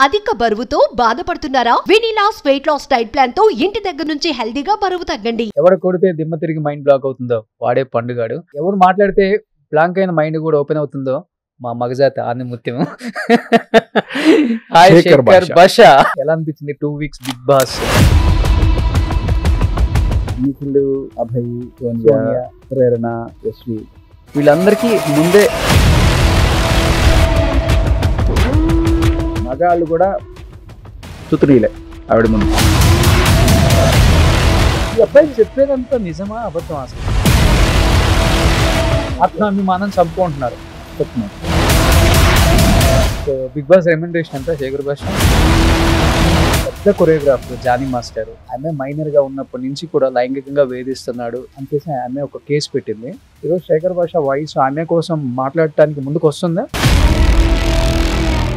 అధిక బరువుతో బాధపడుతున్నారా? వెనిలాస్ వెయిట్ లాస్ డైట్ ప్లాన్ తో ఇంటి దగ్గర నుంచి హెల్దీగా బరువు తగ్గండి. ఎవరు కొడితే దిమ్మ తిరిగి మైండ్ బ్లాక్ అవుతుందో వాడే పండుగాడు. ఎవరు మాట్లాడితే బ్లాంక్ అయిన మైండ్ కూడా ఓపెన్ అవుతుందో మా మగజాత ఆని ముత్యం. హాయ్ శేఖర్ భాష. ఎలా అనిపించింది 2 weeks Bigg Boss? Nikhil, Abhay, Sonia, Prerana, Yashvi వీళ్ళందరికీ ముందే మగాళ్ళు కూడా తుతురీలే ఆవిడ ముందు. ఈ అబ్బాయి చెప్పేదంతా నిజమా అబద్ధం? అసలు ఆత్మాభిమానం చంపుకుంటున్నారు. సో బిగ్ బాస్ రెమ్యునరేషన్ అంతా శేఖర్ భాష పెద్ద కొరియోగ్రాఫర్ జానీ మాస్టర్. ఆమె మైనర్ గా ఉన్నప్పటి నుంచి కూడా లైంగికంగా వేధిస్తున్నాడు అని చెప్పేసి ఆమె ఒక కేసు పెట్టింది. ఈరోజు శేఖర్ భాష వాయిస్ ఆమె కోసం మాట్లాడటానికి ముందుకు వస్తుందా?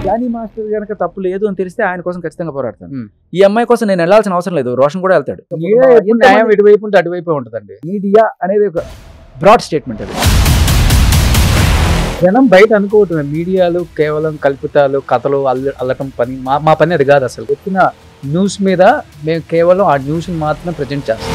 జానీ మాస్టర్ కనుక తప్పు లేదు అని తెలిస్తే ఆయన కోసం ఖచ్చితంగా పోరాడతాను. ఈ అమ్మాయి కోసం నేను వెళ్ళాల్సిన అవసరం లేదు, రోషన్ కూడా వెళ్తాడు. న్యాయం ఇటువైపు ఉంటే అటువైపు ఉంటుందండి. మీడియా అనేది ఒక బ్రాడ్ స్టేట్మెంట్. అది జనం బయట అనుకోవటమే మీడియాలు కేవలం కల్పితాలు, కథలు అల్లటం పని. మా పని అది కాదు. అసలు వచ్చిన న్యూస్ మీద మేము కేవలం ఆ న్యూస్ మాత్రమే ప్రజెంట్ చేస్తాం.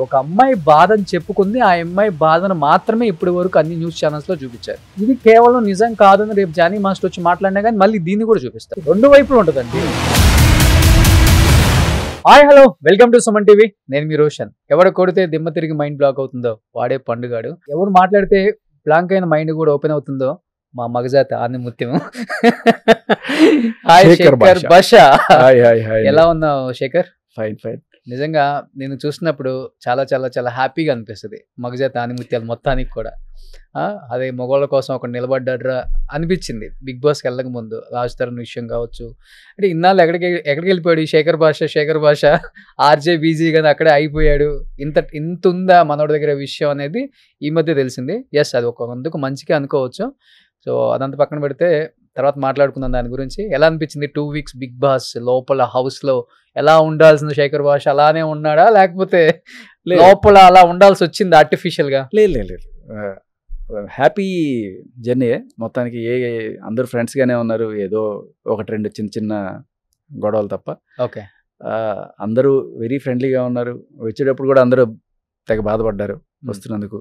ఒక అమ్మాయి బాధను చెప్పుకుంది, ఆ అమ్మాయి బాధను మాత్రమే ఇప్పటి వరకు అన్ని న్యూస్ ఛానల్స్ లో చూపించారు. ఇది కేవలం నిజం కాదని రేపు జానీ మాస్టర్ వచ్చి మాట్లాడినా కానీ మళ్ళీ దీన్ని కూడా చూపిస్తారు. రెండు వైపులు ఉంటుందండి. Hi hello, welcome to Suman TV. నేను మీ రోషన్. ఎవరు కొడితే దిమ్మ తిరిగి మైండ్ బ్లాక్ అవుతుందో వాడే పండుగాడు. ఎవరు మాట్లాడితే బ్లాంక్ అయిన మైండ్ కూడా ఓపెన్ అవుతుందో మా మగజాత ఆని ముత్యం. హాయ్ శేఖర్ భాష. ఎలా ఉన్నావు శేఖర్? Fine fine. నిజంగా నేను చూసినప్పుడు చాలా చాలా చాలా హ్యాపీగా అనిపిస్తుంది. మగజాత ఆనిముత్యాలు మొత్తానికి కూడా అదే మగవాళ్ళ కోసం ఒక నిలబడ్డాడ్రా అనిపించింది. బిగ్ బాస్కి వెళ్ళక ముందు రాజ్ తరుణ్ విషయం కావచ్చు. అంటే ఇన్నాళ్ళు ఎక్కడికి వెళ్ళిపోయాడు ఈ శేఖర్ భాష ఆర్జే బీజీ కానీ అక్కడే అయిపోయాడు. ఇంత ఉందా మనోడి దగ్గర విషయం అనేది ఈ మధ్య తెలిసింది. ఎస్, అది ఒక అందుకు మంచిగా అనుకోవచ్చు. సో అదంతా పక్కన పెడితే తర్వాత మాట్లాడుకుందాం దాని గురించి. ఎలా అనిపించింది 2 weeks బిగ్ బాస్ లోపల హౌస్లో? ఎలా ఉండాల్సిన శేఖర్ భాష అలానే ఉన్నాడా, లేకపోతే లోపల అలా ఉండాల్సి వచ్చింది ఆర్టిఫిషియల్ గా? లేదు, హ్యాపీ జర్నీ మొత్తానికి. అందరూ ఫ్రెండ్స్ గానే ఉన్నారు. ఏదో ఒకటి రెండు చిన్న చిన్న గొడవలు తప్ప ఓకే, అందరూ వెరీ ఫ్రెండ్లీగా ఉన్నారు. వచ్చేటప్పుడు కూడా అందరూ తెగ బాధపడ్డారు వస్తున్నందుకు.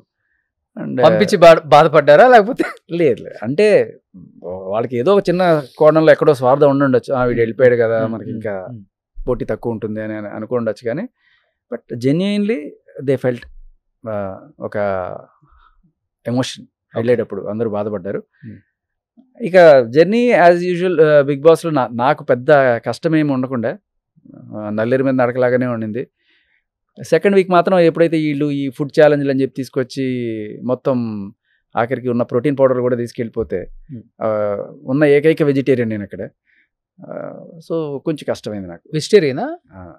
అండ్ పంపించి బాధపడ్డారా లేకపోతే? లేదు, అంటే వాళ్ళకి ఏదో ఒక చిన్న కోణంలో ఎక్కడో స్వార్థం ఉండుండొచ్చు. వీడు వెళ్ళిపోయాడు కదా, మనకి ఇంకా పోటీ తక్కువ ఉంటుంది అని అనుకుండొచ్చు. కానీ బట్ జెన్యున్లీ దే ఫెల్ట్ ఒక ఎమోషన్ వెళ్ళేటప్పుడు అందరూ బాధపడ్డారు. ఇక జర్నీ యాజ్ యూజువల్ బిగ్ బాస్లో నాకు పెద్ద కష్టమేమి ఉండకుండా నల్లేరు మీద నడకలాగానే ఉండింది. సెకండ్ వీక్ మాత్రం ఎప్పుడైతే వీళ్ళు ఈ ఫుడ్ ఛాలెంజ్లు అని చెప్పి తీసుకొచ్చి మొత్తం ఆఖరికి ఉన్న ప్రోటీన్ పౌడర్ కూడా తీసుకెళ్ళిపోతే ఉన్న ఏకైక వెజిటేరియన్ నేను అక్కడ. సో కొంచెం కష్టమైంది నాకు. వెజిటేరియనా?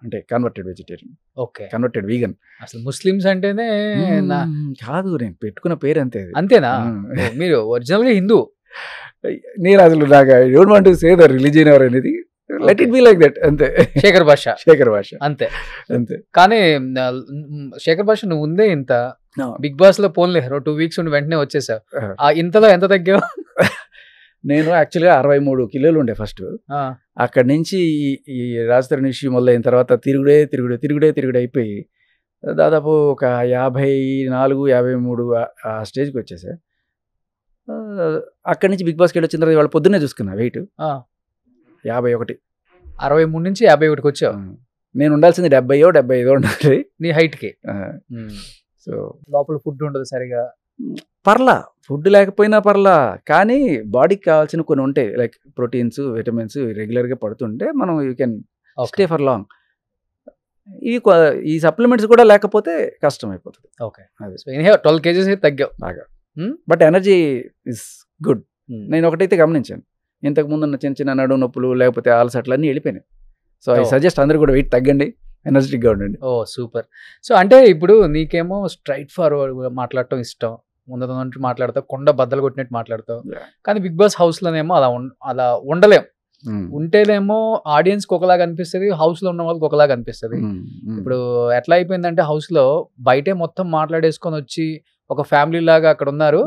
అంటే converted vegetarian. Okay, converted vegan. అసలు ముస్లిమ్స్ అంటేనే కాదు, నేను పెట్టుకున్న పేరు అంతే. అంతేనా? మీరు ఒరిజినల్ గా హిందూ? నేను అసలు నాకు I don't want to say the religion ever అనేది. Let it be like that. అంతే. శేఖర్ భాష అంతే. కానీ శేఖర్ భాష నువ్వు ఉందే ఇంత బిగ్ బాస్ లో పోన్లే 2 weeks ఉండి వెంటనే వచ్చేసావు. ఇంతలో ఎంత తగ్గావు? నేను యాక్చువల్గా 63 కిలోలు ఉండే ఫస్ట్. అక్కడి నుంచి ఈ రాజధాని ఇష్యూ మొదలైన తర్వాత తిరుగుడే అయిపోయి దాదాపు ఒక 54, 53 ఆ స్టేజ్కి వచ్చేసా. అక్కడి నుంచి బిగ్ బాస్కి వెళ్ళి వచ్చిన తర్వాత వాళ్ళ పొద్దున్నే చూసుకున్నా వెయిట్ 51. 63 నుంచి 51కి వచ్చావు. నేను ఉండాల్సింది 70-75 ఉండాలి నీ హైట్కి. సో లోపల ఫుడ్ ఉండదు సరిగా. పర్లా, ఫుడ్ లేకపోయినా పర్లా, కానీ బాడీకి కావాల్సిన కొన్ని ఉంటాయి, లైక్ ప్రోటీన్స్, విటమిన్స్ రెగ్యులర్గా పడుతుంటే మనం you can stay for long. ఈ సప్లిమెంట్స్ కూడా లేకపోతే కష్టం అయిపోతుంది. ఓకే, 12 kgs తగ్గావు బాగా. But energy is good. నేను ఒకటైతే గమనించాను, ఇంతకుముందు ఉన్న చిన్న చిన్న నడుము నొప్పులు లేకపోతే అలసట్లు అన్నీ వెళ్ళిపోయినాయి. సో ఐ సజెస్ట్ అందరూ కూడా వెయిట్ తగ్గండి, ఎనర్జెటిక్గా ఉండండి. ఓ సూపర్. సో అంటే ఇప్పుడు నీకేమో స్ట్రైట్ ఫార్వర్డ్ మాట్లాడటం ఇష్టం, ముందు మాట్లాడతావు, కొండ బద్దలు కొట్టినట్టు మాట్లాడతావు. కానీ బిగ్ బాస్ హౌస్లోనేమో అలా ఉండలేం. ఉంటేనేమో ఆడియన్స్కి ఒకలాగా అనిపిస్తుంది, హౌస్లో ఉన్న వాళ్ళకి ఒకలాగా అనిపిస్తుంది. ఇప్పుడు ఎట్లా అయిపోయిందంటే హౌస్లో బయటే మొత్తం మాట్లాడేసుకొని వచ్చి ఒక ఫ్యామిలీ లాగా అక్కడ ఉన్నారు.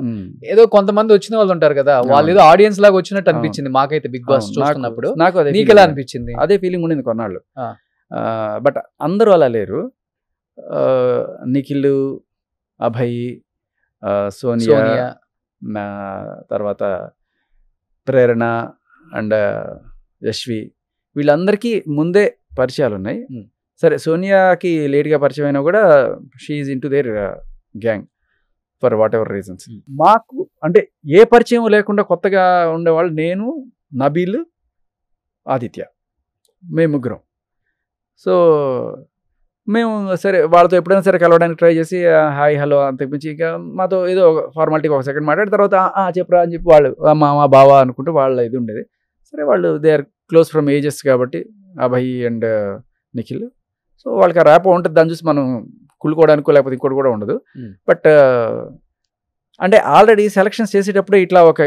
ఏదో కొంతమంది వచ్చిన వాళ్ళు ఉంటారు కదా, వాళ్ళు ఏదో ఆడియన్స్ లాగా వచ్చినట్టు అనిపించింది మాకైతే బిగ్ బాస్ చూస్తున్నప్పుడు. నాకు నీకు ఎలా అనిపించింది? అదే ఫీలింగ్ ఉండింది కొన్నాళ్ళు. బట్ అందరూ అలా లేరు. నిఖిల్, అభయ్, సోనియా, తర్వాత ప్రేరణ అండ్ యశ్వి, వీళ్ళందరికీ ముందే పరిచయాలు ఉన్నాయి. సరే, సోనియాకి లేట్గా పరిచయం అయినా కూడా she in to their gang for whatever reasons. మాకు అంటే ఏ పరిచయం లేకుండా కొత్తగా ఉండేవాళ్ళు నేను, నబీల్, ఆదిత్య, మేము ముగ్గురం. సో మేము సరే వాళ్ళతో ఎప్పుడైనా సరే కలవడానికి ట్రై చేసి హాయ్ హలో అని తెప్పించి ఇక మాతో ఏదో ఫార్మాలిటీగా ఒక సెకండ్ మాట్లాడిన తర్వాత చెప్పరా అని చెప్పి వాళ్ళు మా బావ అనుకుంటూ వాళ్ళ ఇది ఉండేది. సరే, వాళ్ళు they are close from ages కాబట్టి అభయ్ అండ్ నిఖిల్. సో వాళ్ళకి ఆ ర్యాప్ ఉంటుంది, దాన్ని చూసి మనం కుళ్ళుకోవడానికి లేకపోతే ఇంకోటి కూడా ఉండదు. బట్ అంటే ఆల్రెడీ సెలక్షన్స్ చేసేటప్పుడే ఇట్లా ఒక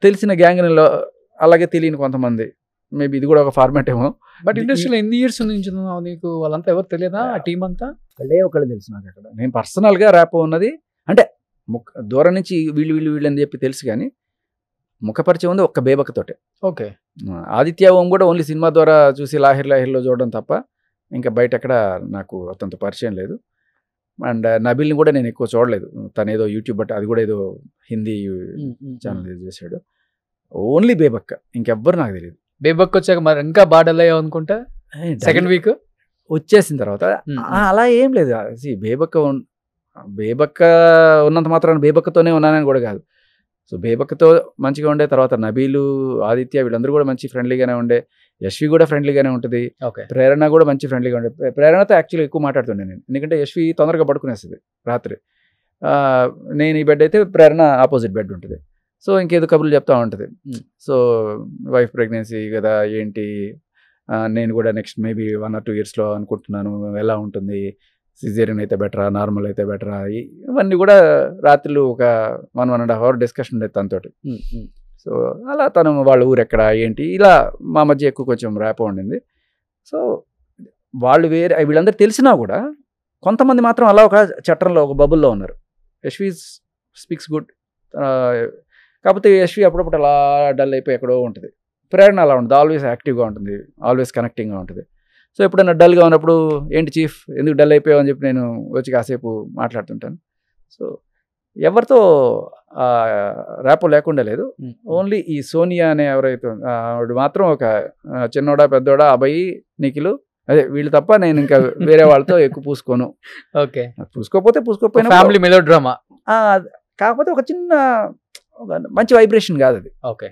తెలిసిన గ్యాంగ్లో అలాగే తెలియని కొంతమంది, మేబీ ఇది కూడా ఒక ఫార్మాట్ ఏమో. బట్ ఇండస్ట్రీలో ఎన్ని ఇయర్స్ నుంచి నీకు వాళ్ళంతా ఎవరు తెలియదా? ఆ టీం అంతా ఒకళ్ళు తెలుసు నాకు. అక్కడ నేను పర్సనల్గా ర్యాప్ ఉన్నది అంటే దూరం నుంచి వీళ్ళు అని చెప్పి తెలుసు, కానీ ముఖపరిచయం ఉంది ఒక్క బేబక్కతోటే. ఓకే. ఆదిత్య ఓం కూడా ఓన్లీ సినిమా ద్వారా చూసి లాహిర్లో చూడడం తప్ప ఇంకా బయట ఎక్కడ నాకు అతనితో పరిచయం లేదు. అండ్ నబీల్ని కూడా నేను ఎక్కువ చూడలేదు. తను ఏదో యూట్యూబ్ బట్ అది కూడా ఏదో హిందీ ఛానల్ చేశాడు. ఓన్లీ బేబక్క, ఇంకెవ్వరు నాకు తెలియదు. బేబక్ వచ్చాక మరి ఇంకా బాగా డల్ అయ్యావు అనుకుంటా సెకండ్ వీక్ వచ్చేసిన తర్వాత. అలా ఏం లేదు. బేబక్క ఉన్నంత మాత్రాన బేబక్కతోనే ఉన్నానని కూడా కాదు. సో బేబక్కతో మంచిగా ఉండే, తర్వాత నబీలు, ఆదిత్య వీళ్ళందరూ కూడా మంచి ఫ్రెండ్లీగానే ఉండే, యశ్వి కూడా ఫ్రెండ్లీగానే ఉంటుంది, ప్రేరణ కూడా మంచి ఫ్రెండ్లీగా ఉండే. ప్రేరణతో యాక్చువల్లీ ఎక్కువ మాట్లాడుతుండే నేను, ఎందుకంటే యశ్వి తొందరగా పడుకునేస్తుంది రాత్రి. నేను ఈ బెడ్ అయితే ప్రేరణ ఆపోజిట్ బెడ్ ఉంటుంది. సో ఇంకేదో కబుర్లు చెప్తా ఉంటుంది. సో వైఫ్ ప్రెగ్నెన్సీ కదా ఏంటి, నేను కూడా నెక్స్ట్ మేబీ 1 or 2 yearsలో అనుకుంటున్నాను, ఎలా ఉంటుంది, సిజేరియన్ అయితే బెటరా, నార్మల్ అయితే బెటరా, ఇవన్నీ కూడా రాత్రులు ఒక 1.5 hour డిస్కషన్ ఉండేది తనతోటి. సో అలా తను వాళ్ళ ఊరు ఎక్కడ ఏంటి ఇలా మా మధ్య ఎక్కువ కొంచెం ర్యాప్ ఉండింది. సో వాళ్ళు వేరే వీళ్ళందరూ తెలిసినా కూడా కొంతమంది మాత్రం అలా ఒక చట్టంలో ఒక బబుల్లో ఉన్నారు. యశ్వి స్పీక్స్ గుడ్, కాకపోతే యశ్వి అప్పుడప్పుడు అలా డల్ అయిపోయి ఎక్కడో ఉంటుంది. ప్రేరణ అలా ఉంటుంది, ఆల్వేస్ యాక్టివ్గా ఉంటుంది, ఆల్వేస్ కనెక్టింగ్గా ఉంటుంది. సో ఎప్పుడైనా డల్గా ఉన్నప్పుడు ఏంటి చీఫ్ ఎందుకు డల్ అయిపోయావు అని చెప్పి నేను వచ్చి కాసేపు మాట్లాడుతుంటాను. సో ఎవరితో ర్యాపో లేకుండా లేదు. ఓన్లీ ఈ సోనియా అనే ఎవరైతే ఆవిడ మాత్రం ఒక చిన్నోడా పెద్దోడా అబ్బాయి నిఖిల్ అదే వీళ్ళు తప్ప నేను ఇంకా వేరే వాళ్ళతో ఎక్కువ పూసుకోను. ఓకే, పూసుకోకపోయినా ఫ్యామిలీ మెలో డ్రామా, కాకపోతే ఒక చిన్న మంచి వైబ్రేషన్ కాదు అది. ఓకే.